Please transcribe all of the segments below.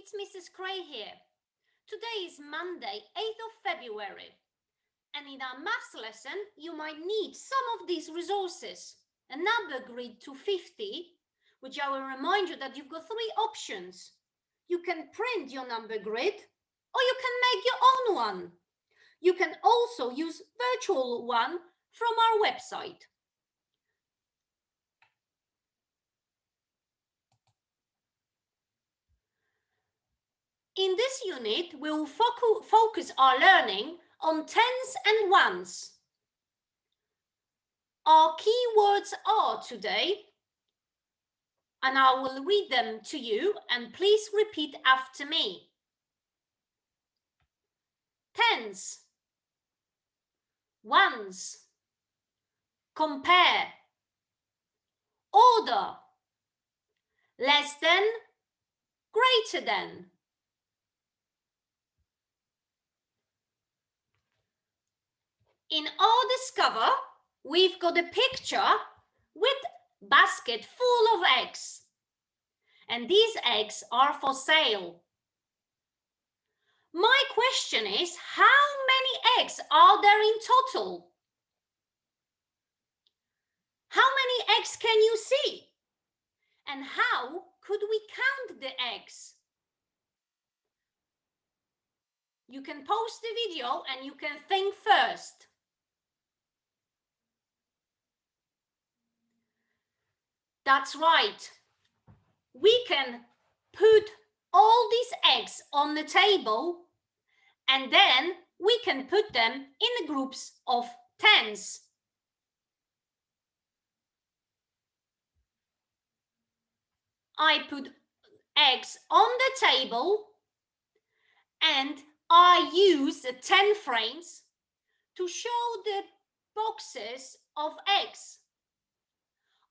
it's Mrs. Cray here. Today is Monday, 8th of February, and in our maths lesson you might need some of these resources. A number grid to 50, which I will remind you that you've got three options. You can print your number grid or you can make your own one. You can also use virtual one from our website. In this unit, we will focus our learning on tens and ones. Our key words are today, and I will read them to you, and please repeat after me. Tens, ones, compare, order, less than, greater than. In our Discover, we've got a picture with a basket full of eggs. And these eggs are for sale. My question is, how many eggs are there in total? How many eggs can you see? And how could we count the eggs? You can pause the video and you can think first. That's right. We can put all these eggs on the table and then we can put them in the groups of tens. I put eggs on the table and I use the 10 frames to show the boxes of eggs.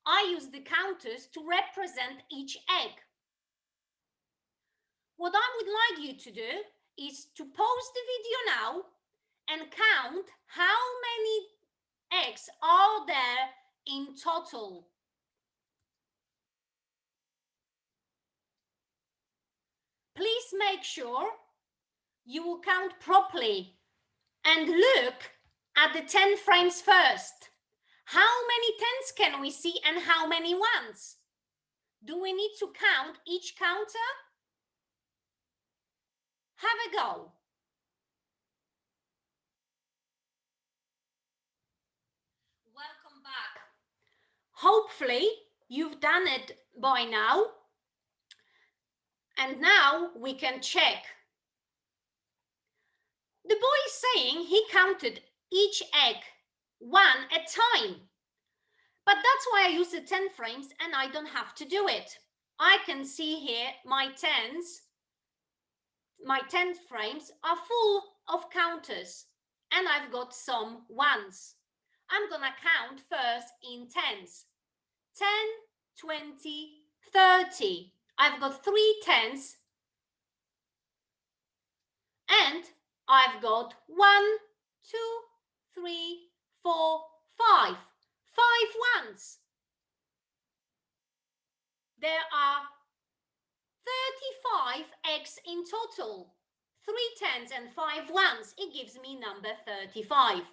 I use the counters to represent each egg. What I would like you to do is to pause the video now and count how many eggs are there in total. Please make sure you will count properly and look at the 10 frames first. How many tens can we see and how many ones? Do we need to count each counter? Have a go. Welcome back. Hopefully you've done it by now. And now we can check. The boy is saying he counted each egg one at a time. But that's why I use the 10 frames and I don't have to do it. I can see here my 10 frames are full of counters and I've got some ones. I'm gonna count first in tens. 10, 20, 30. I've got 3 tens and I've got 1, 2, 3, 4, 5. 5 ones. There are 35 eggs in total. 3 tens and 5 ones. It gives me number 35.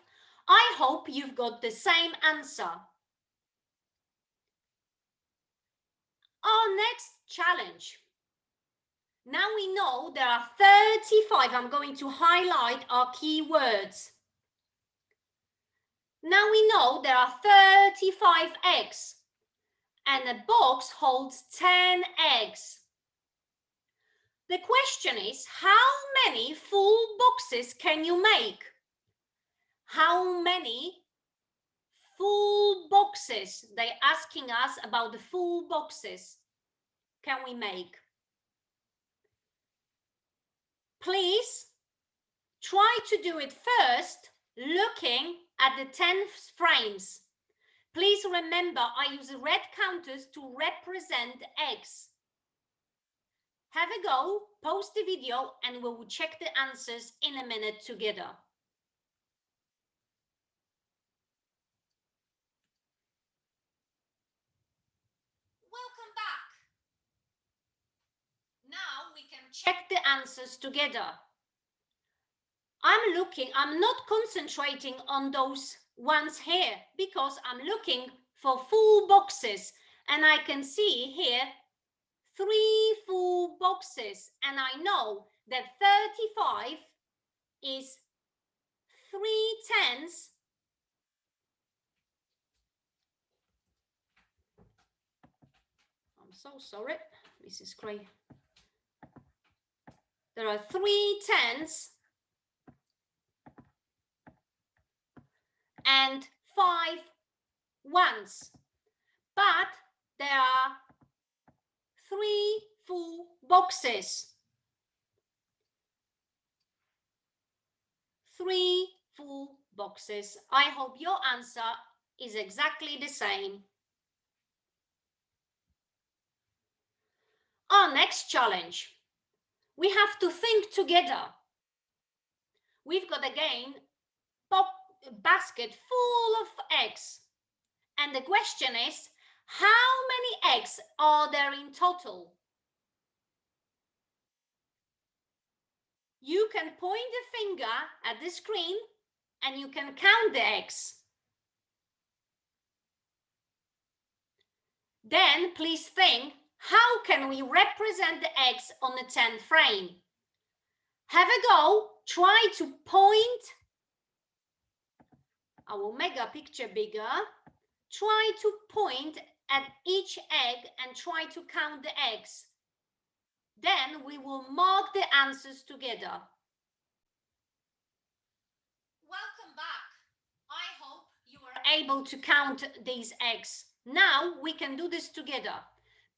I hope you've got the same answer. Our next challenge. Now we know there are 35. I'm going to highlight our key words. Now we know there are 35 eggs and a box holds 10 eggs. The question is, how many full boxes can you make? How many full boxes? They're asking us about the full boxes can we make? Please try to do it first looking at the 10 frames. Please remember, I use red counters to represent eggs. Have a go, pause the video, and we will check the answers in a minute together. Welcome back. Now we can check the answers together. I'm not concentrating on those ones here because I'm looking for full boxes, and I can see here 3 full boxes, and I know that 35 is 3/10. I'm so sorry, Mrs. Gray. There are 3/10 and 5 ones, but there are 3 full boxes. 3 full boxes. I hope your answer is exactly the same. Our next challenge. We have to think together. We've got again a basket full of eggs. And the question is, how many eggs are there in total? You can point the finger at the screen and you can count the eggs. Then please think, how can we represent the eggs on the 10 frame? Have a go, try to point. I will make a picture bigger. Try to point at each egg and try to count the eggs. Then we will mark the answers together. Welcome back. I hope you were able to count these eggs. Now we can do this together.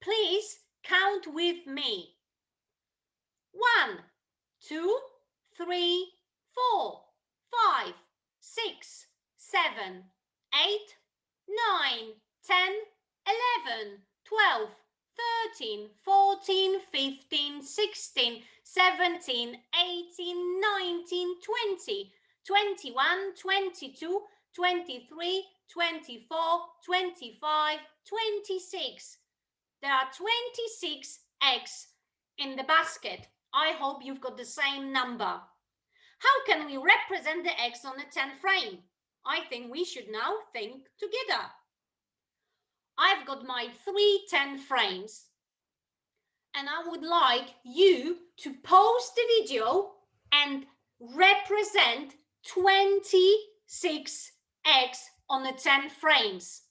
Please count with me. 1, 2, 3, 4, 5, 6, 7, 8, 9, 10, 11, 12, 13, 14, 15, 16, 17, 18, 19, 20, 21, 22, 23, 24, 25, 26. There are 26 eggs in the basket. I hope you've got the same number. How can we represent the eggs on the 10 frame? I think we should now think together. I've got my 3 10 frames and I would like you to pause the video and represent 26 eggs on the 10 frames.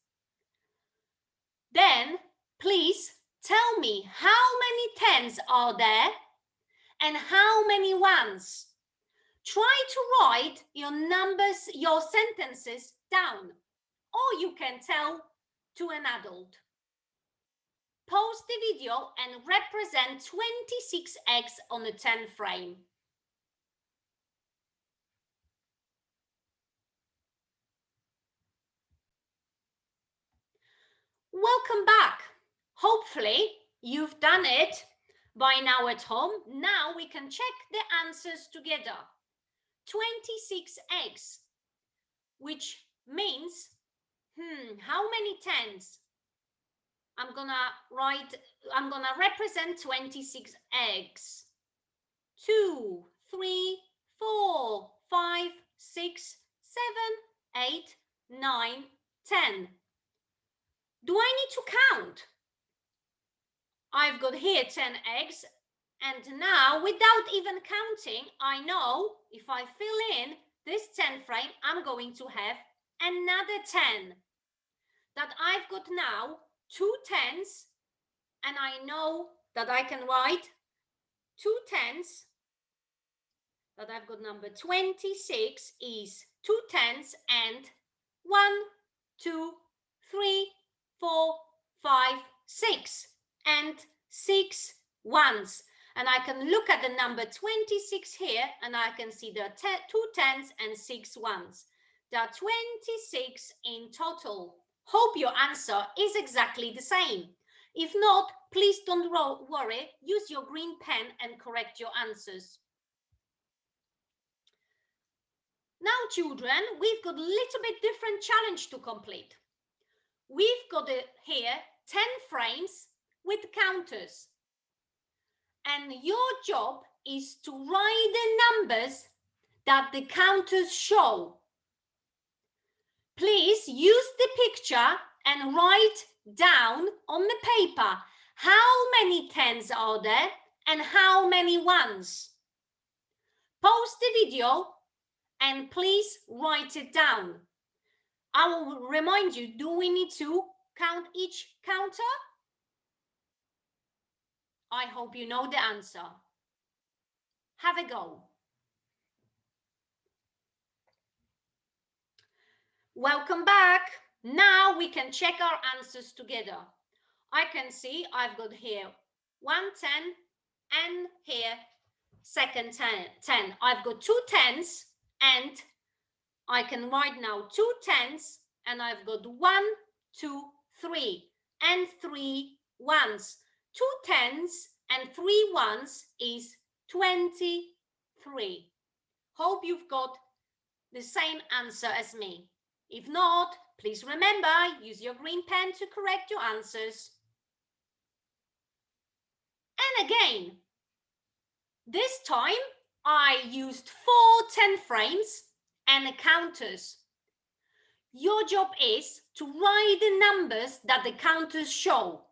Then please tell me how many 10s are there and how many ones. Try to write your numbers, your sentences down, or you can tell to an adult. Pause the video and represent 26 eggs on the 10 frame. Welcome back. Hopefully you've done it by now at home. Now we can check the answers together. 26 eggs, which means, how many 10s? I'm gonna represent 26 eggs. 2, 3, 4, 5, 6, 7, 8, 9, 10. Do I need to count? I've got here 10 eggs, and now without even counting, I know if I fill in this 10 frame, I'm going to have another 10. That I've got now 2 10s, and I know that I can write 2 10s, that I've got number 26 is 2 10s and 1, 2, 3, 4, 5, 6 and 6 ones. And I can look at the number 26 here and I can see there are 2 10s and 6 ones. There are 26 in total. Hope your answer is exactly the same. If not, please don't worry. Use your green pen and correct your answers. Now, children, we've got a little bit different challenge to complete. We've got here 10 frames with counters. And your job is to write the numbers that the counters show. Please use the picture and write down on the paper how many tens are there and how many ones. Pause the video and please write it down. I will remind you, do we need to count each counter? I hope you know the answer. Have a go. Welcome back. Now we can check our answers together. I can see I've got here 1 10 and here second 10. I've got 2 tens and I can write now 2 tens and I've got 1, 2, 3 and 3 ones. 2 tens and 3 ones is 23. Hope you've got the same answer as me. If not, please remember, use your green pen to correct your answers. And again, this time I used 4 10 frames and counters. Your job is to write the numbers that the counters show.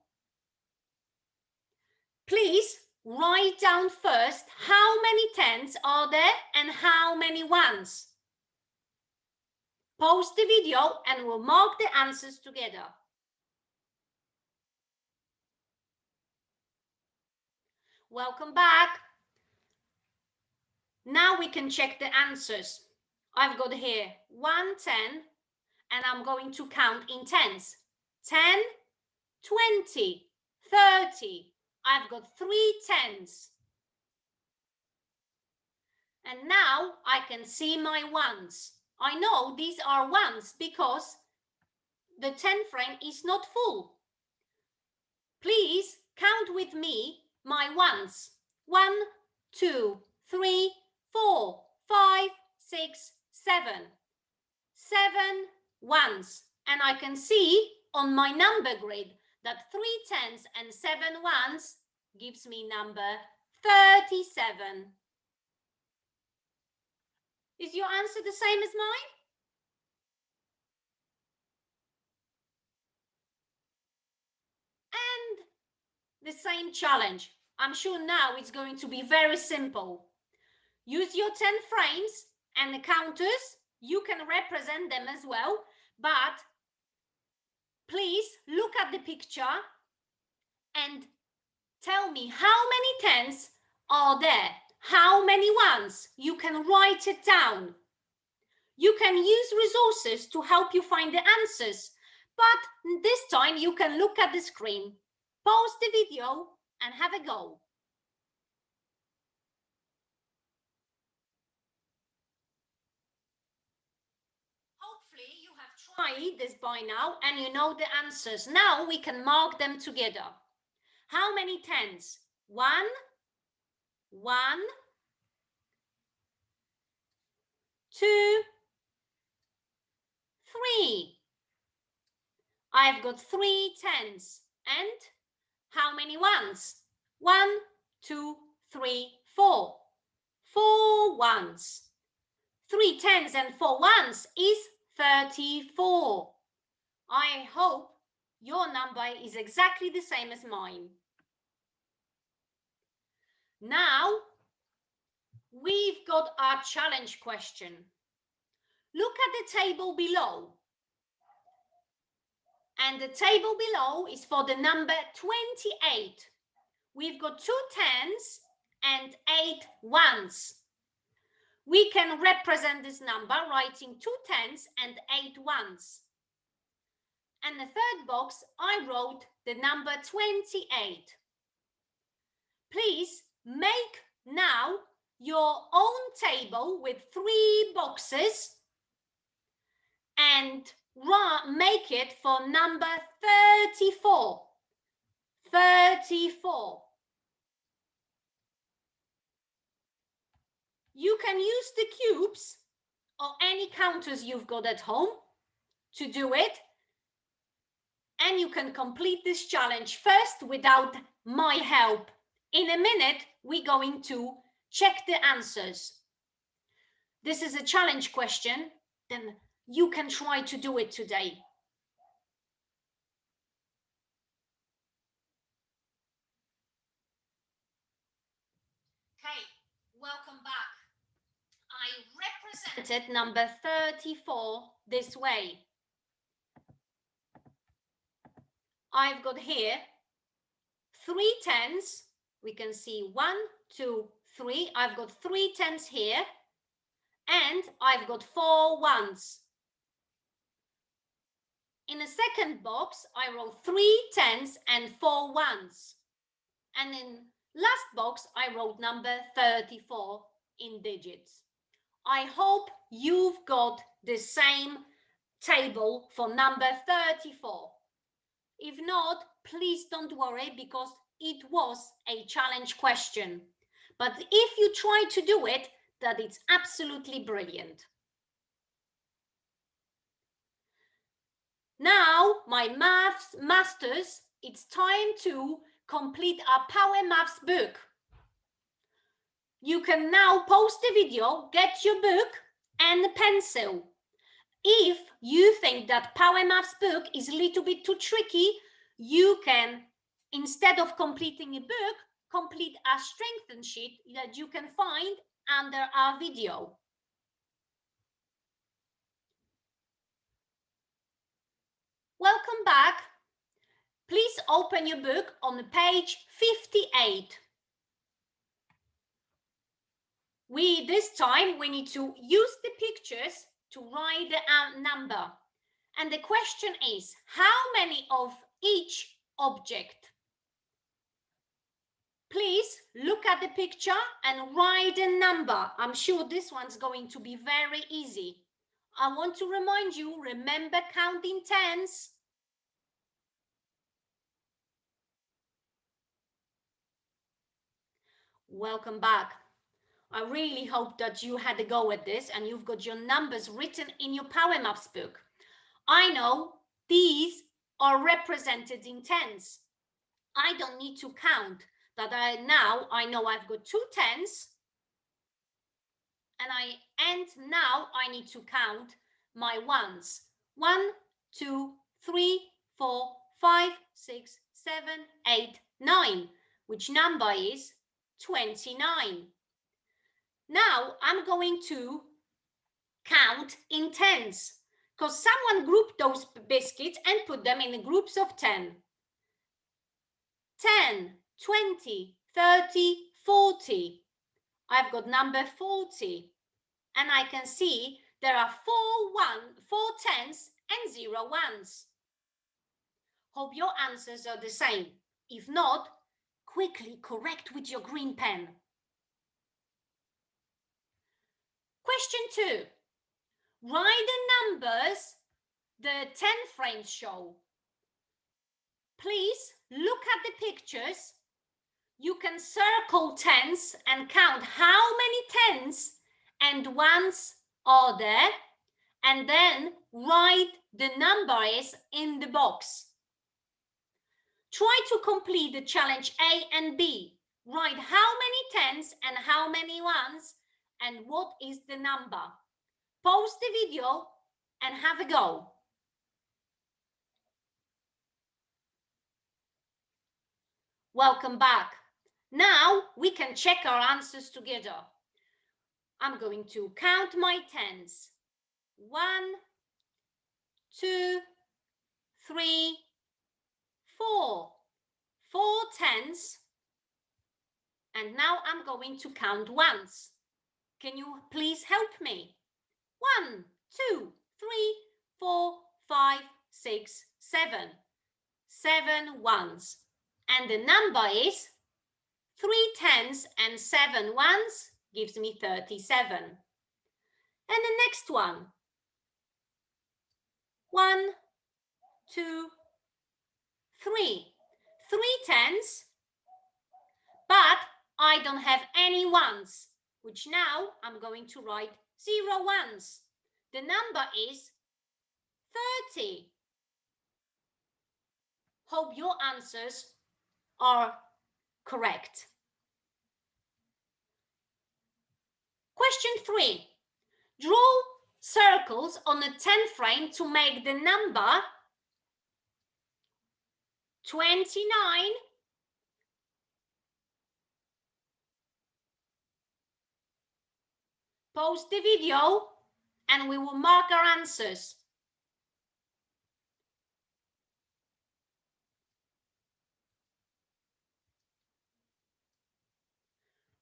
Please write down first how many tens are there and how many ones. Pause the video and we'll mark the answers together. Welcome back. Now we can check the answers. I've got here 1 10 and I'm going to count in tens. 10, 20, 30. I've got 3 tens. And now I can see my ones. I know these are ones because the 10 frame is not full. Please count with me my ones. 1, 2, 3, 4, 5, 6, 7. 7 ones. And I can see on my number grid that 3 tens and 7 ones gives me number 37. Is your answer the same as mine? And the same challenge. I'm sure now it's going to be very simple. Use your 10 frames and the counters. You can represent them as well, but please look at the picture and tell me how many tens are there, how many ones. You can write it down. You can use resources to help you find the answers, but this time you can look at the screen, pause the video and have a go. Hopefully you have tried this by now and you know the answers. Now we can mark them together. How many tens? 1, 1, 2, 3. I've got 3 tens. And how many ones? 1, 2, 3, 4. 4 ones. 3 tens and 4 ones is 34. I hope your number is exactly the same as mine. Now, we've got our challenge question. Look at the table below. And the table below is for the number 28. We've got 2 tens and 8 ones. We can represent this number writing 2 tens and 8 ones. And the third box, I wrote the number 28. Please make now your own table with 3 boxes and make it for number 34. 34. You can use the cubes or any counters you've got at home to do it. And you can complete this challenge first without my help In a minute, we're going to check the answers. This is a challenge question, then you can try to do it today. Okay, welcome back. I represented number 34 this way. I've got here 3 tens. We can see 1, 2, 3. I've got 3 tens here, and I've got 4 ones. In a second box, I wrote 3 tens and 4 ones. And in last box, I wrote number 34 in digits. I hope you've got the same table for number 34. If not, please don't worry, because it was a challenge question. But if you try to do it, that it's absolutely brilliant. Now, my maths masters, it's time to complete our Power Maths book. You can now pause the video, get your book and a pencil. If you think that Power Maths book is a little bit too tricky, you can, instead of completing a book, complete a strengthen sheet that you can find under our video. Welcome back. Please open your book on page 58. This time we need to use the pictures to write the number. And the question is, how many of each object? Please look at the picture and write a number. I'm sure this one's going to be very easy. I want to remind you, remember counting tens. Welcome back. I really hope that you had a go at this and you've got your numbers written in your Power Maths book. I know these are represented in tens. I don't need to count that. Now I know I've got 2 tens, and now I need to count my ones. 1, 2, 3, 4, 5, 6, 7, 8, 9, which number is 29. Now I'm going to count in tens, because someone grouped those biscuits and put them in groups of 10. 10, 20, 30, 40. I've got number 40. And I can see there are 4 tens and 0 ones. Hope your answers are the same. If not, quickly correct with your green pen. Question 2. Write the numbers the 10 frames show. Please look at the pictures. You can circle tens and count how many tens and ones are there, and then write the numbers in the box. Try to complete the challenge A and B. Write how many tens and how many ones and what is the number. Pause the video and have a go. Welcome back. Now we can check our answers together. I'm going to count my tens. 1, 2, 3, 4. 4 tens. And now I'm going to count ones. Can you please help me? 1, 2, 3, 4, 5, 6, 7. 7 ones. And the number is 3 tens and 7 ones gives me 37. And the next one. 1, 2, 3. 3 tens, but I don't have any ones, which now I'm going to write 0 ones. The number is 30. Hope your answers are correct. Question 3. Draw circles on a 10 frame to make the number 29, pause the video, and we will mark our answers.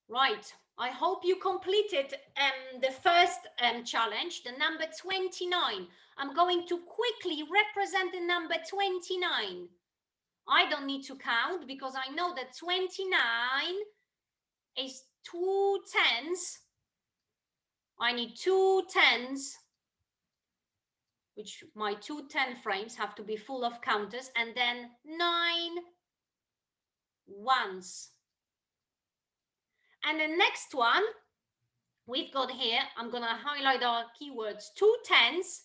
Right, I hope you completed the first challenge, the number 29. I'm going to quickly represent the number 29. I don't need to count because I know that 29 is 2 tens. I need 2 tens, which my 2 10 frames have to be full of counters, and then 9 ones. And the next one we've got here, I'm going to highlight our keywords, 2 tens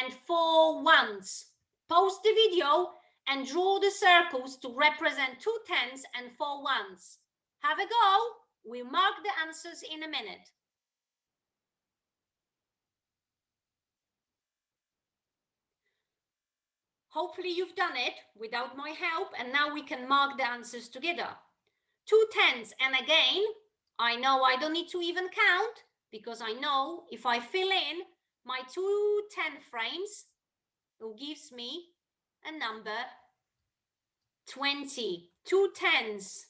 and 4 ones. Pause the video and draw the circles to represent 2 tens and 4 ones. Have a go. We'll mark the answers in a minute. Hopefully you've done it without my help, and now we can mark the answers together. 2 tens, and again, I know I don't need to even count because I know if I fill in my 2 10 frames, it gives me a number 20. 2 tens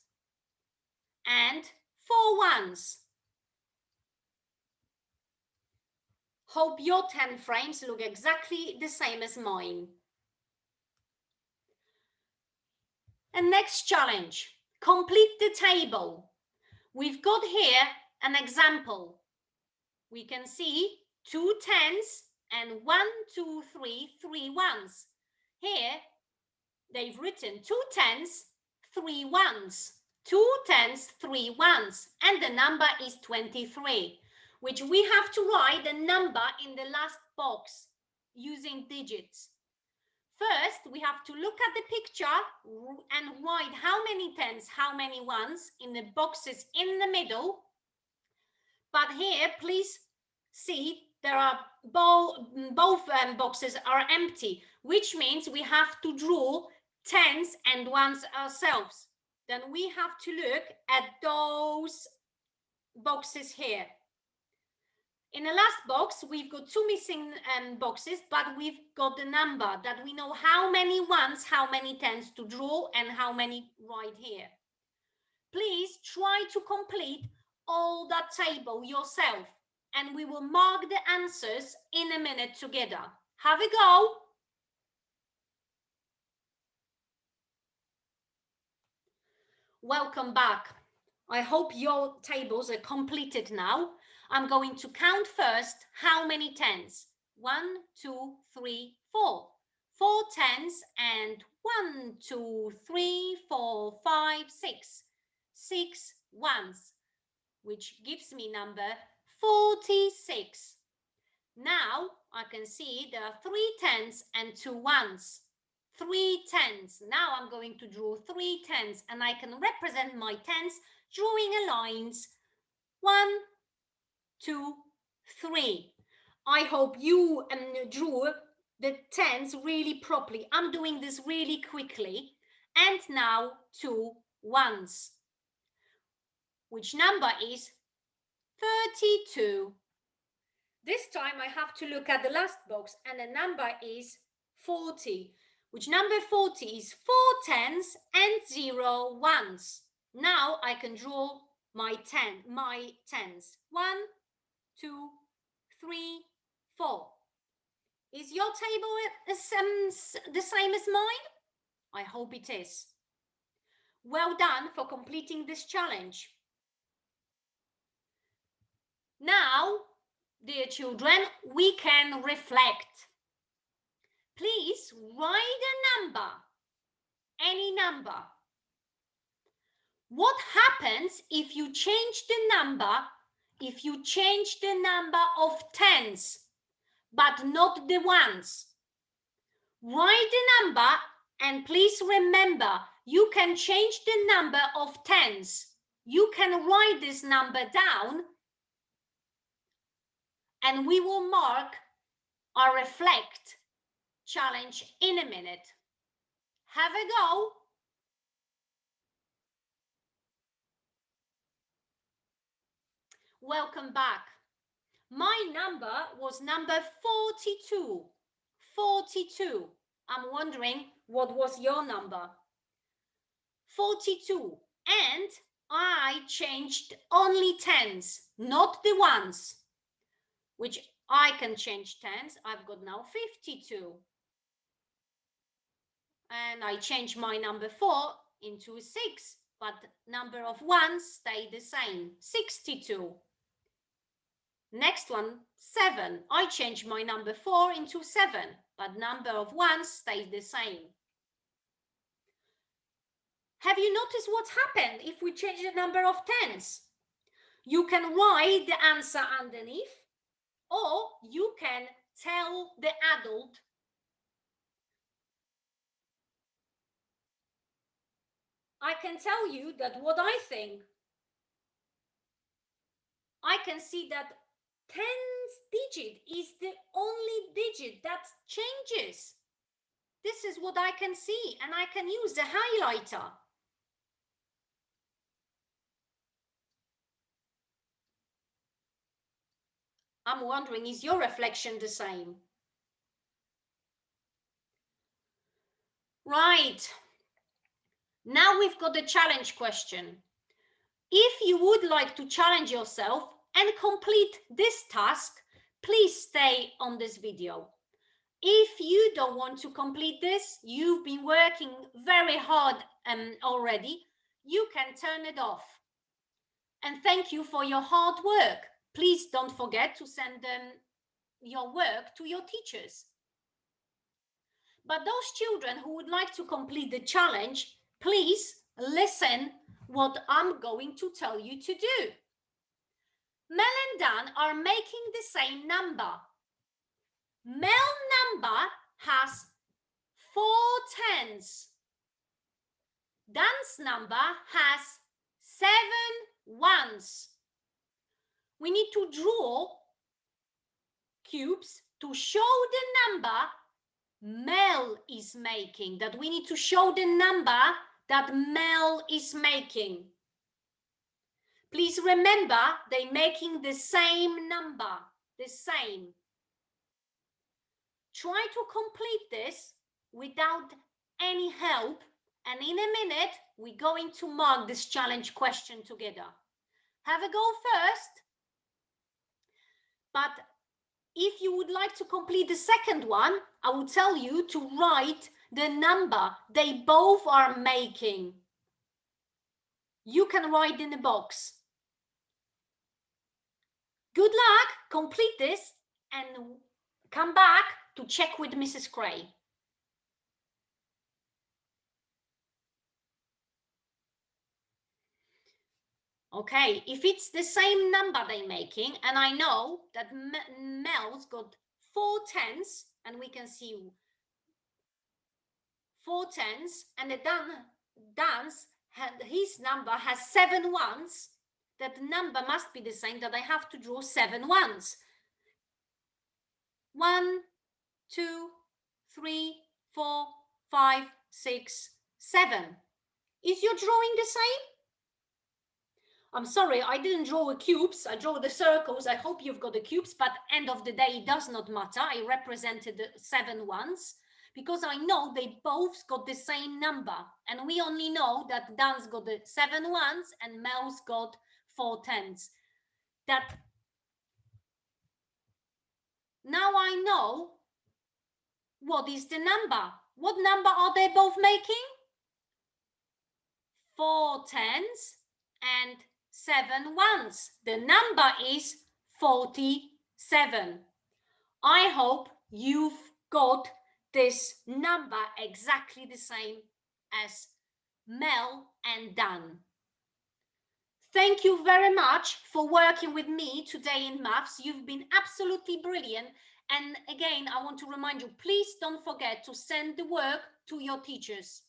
and 4 ones. Hope your 10 frames look exactly the same as mine. And next challenge, complete the table. We've got here an example. We can see 2 tens and 1, 2, 3, 3 ones. Here, they've written 2 tens, 3 ones. 2 tens, 3 ones, and the number is 23, which we have to write the number in the last box using digits. First, we have to look at the picture and write how many tens, how many ones in the boxes in the middle. But here, please see, there are both boxes are empty, which means we have to draw tens and ones ourselves. Then we have to look at those boxes here. In the last box, we've got 2 missing boxes, but we've got the number that we know how many ones, how many tens to draw, and how many right here. Please try to complete all that table yourself, and we will mark the answers in a minute together. Have a go. Welcome back. I hope your tables are completed now. I'm going to count first how many tens. 1, 2, 3, 4. 4 tens and 1, 2, 3, 4, 5, 6. 6 ones, which gives me number 46. Now I can see there are 3 tens and 2 ones. 3 tens. Now I'm going to draw 3 tens, and I can represent my tens drawing a lines. 1, 2, 3. I hope you drew the tens really properly. I'm doing this really quickly. And now 2 ones, which number is 32. This time I have to look at the last box, and the number is 40, which number 40 is 4 tens and 0 ones. Now I can draw my tens. 1, 2, 3, 4. Is your table the same as mine? I hope it is. Well done for completing this challenge. Now, dear children, we can reflect. Please write a number, any number. What happens if you change the number, of tens, but not the ones? Write the number, and please remember, you can change the number of tens. You can write this number down and we will mark our reflect challenge in a minute. Have a go. Welcome back. My number was number 42. 42. I'm wondering what was your number? 42. And I changed only tens, not the ones, which I can change tens. I've got now 52. And I changed my number 4 into 6, but number of ones stay the same, 62. Next one, 7. I changed my number 4 into 7, but number of ones stays the same. Have you noticed what happened if we change the number of tens? You can write the answer underneath, or you can tell the adult I can tell you that what I think. I can see that 10th digit is the only digit that changes. This is what I can see, and I can use the highlighter. I'm wondering, is your reflection the same? Right. Now we've got the challenge question. If you would like to challenge yourself and complete this task, please stay on this video. If you don't want to complete this, you've been working very hard already, you can turn it off. And thank you for your hard work. Please don't forget to send your work to your teachers. But those children who would like to complete the challenge, please listen what I'm going to tell you to do. Mel and Dan are making the same number. Mel number has 4 tens. Dan's number has 7 ones. We need to draw cubes to show the number Mel is making, that we need to show the number that Mel is making. Please remember, they're making the same number, the same. Try to complete this without any help, and in a minute, we're going to mark this challenge question together. Have a go first, but if you would like to complete the second one, I will tell you to write the number they both are making. You can write in the box. Good luck, complete this and come back to check with Mrs. Gray. Okay, if it's the same number they're making, and I know that Mel's got 4 tens, and we can see 4 tens, and the Dan's his number has 7 ones, that the number must be the same, that I have to draw 7 ones. 1, 2, 3, 4, 5, 6, 7. Is your drawing the same? I'm sorry, I didn't draw the cubes, I drew the circles. I hope you've got the cubes, but end of the day, it does not matter. I represented the 7 ones because I know they both got the same number. And we only know that Dan's got the 7 ones and Mel's got 4 tens. That now I know what is the number. What number are they both making? 4 tens and 7 ones. The number is 47. I hope you've got this number exactly the same as Mel and Dan. Thank you very much for working with me today in maths. You've been absolutely brilliant. And again, I want to remind you, please don't forget to send the work to your teachers.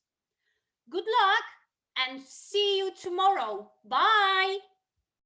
Good luck and see you tomorrow. Bye.